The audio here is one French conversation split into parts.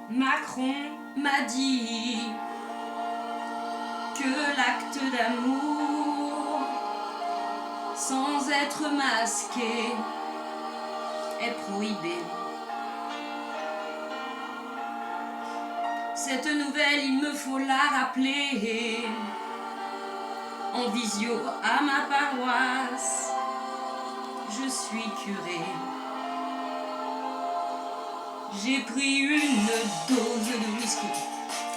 Macron m'a dit que l'acte d'amour, sans être masqué, est prohibé. Cette nouvelle, il me faut la rappeler en visio à ma paroisse. Je suis curé. J'ai pris une dose de whisky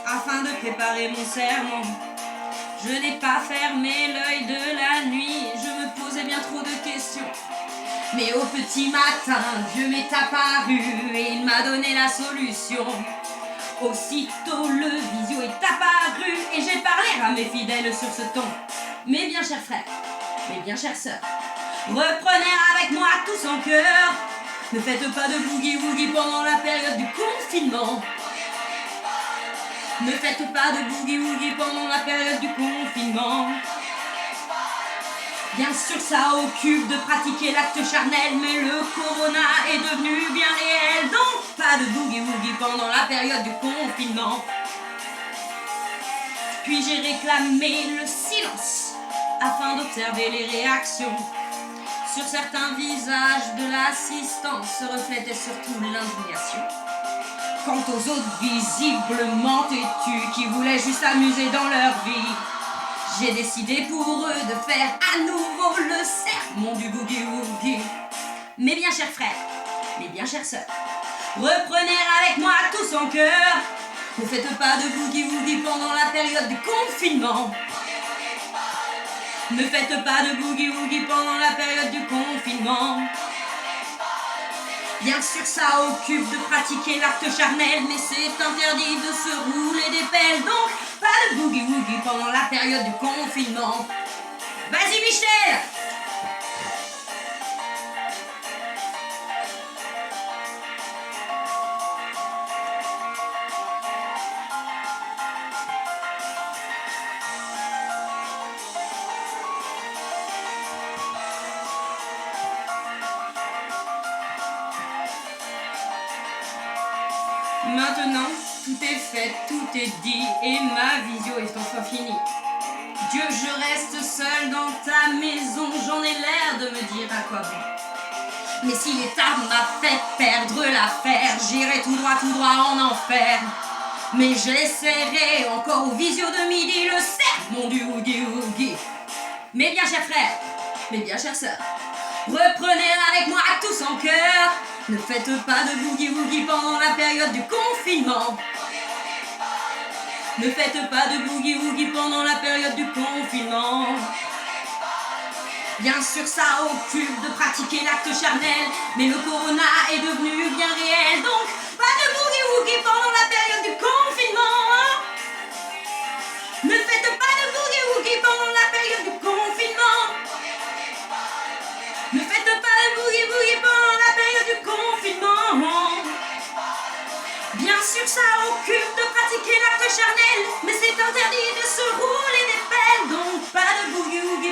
afin de préparer mon sermon. Je n'ai pas fermé l'œil de la nuit, je me posais bien trop de questions. Mais au petit matin, Dieu m'est apparu et il m'a donné la solution. Aussitôt le visio est apparu et j'ai parlé à mes fidèles sur ce ton. Mes bien chers frères, mes bien chères sœurs, reprenez avec moi tous en chœur. Ne faites pas de boogie-woogie pendant la période du confinement. Ne faites pas de boogie-woogie pendant la période du confinement. Bien sûr, ça occupe de pratiquer l'acte charnel, mais le corona est devenu bien réel. Donc, pas de boogie-woogie pendant la période du confinement. Puis j'ai réclamé le silence afin d'observer les réactions. Sur certains visages de l'assistance se reflétait surtout l'indignation. Quant aux autres visiblement têtus qui voulaient juste s'amuser dans leur vie, j'ai décidé pour eux de faire à nouveau le sermon du boogie-woogie. Mes bien chers frères, mes bien chères sœurs, reprenez avec moi tous en chœur. Ne faites pas de boogie-woogie pendant la période du confinement. Ne faites pas de boogie-woogie pendant la période du confinement. Bien sûr, ça occupe de pratiquer l'acte charnel, mais c'est interdit de se rouler des pelles. Donc, pas de boogie-woogie pendant la période du confinement. Vas-y, Michel! Maintenant, tout est fait, tout est dit, et ma visio est enfin finie. Dieu, je reste seul dans ta maison, j'en ai l'air de me dire à quoi bon. Mais si l'État m'a fait perdre l'affaire, j'irai tout droit en enfer. Mais j'essaierai encore au visio de midi le sermon du boogie-woogie. Mes bien chers frères, mes bien chères sœurs, reprenez avec moi tous en chœur. Ne faites pas de boogie-woogie pendant la période du confinement. Ne faites pas de boogie-woogie pendant la période du confinement. Bien sûr, ça occupe de pratiquer l'acte charnel, mais le corona est devenu bien réel. Donc, pas de boogie-woogie pendant la période du confinement. Ne faites pas de boogie-woogie pendant la période du confinement. Ne faites pas de boogie-woogie pendant la période du confinement. Bien sûr, ça occupe de pratiquer l'acte charnel, mais c'est interdit de se rouler des pelles. Donc, pas de boogie-woogie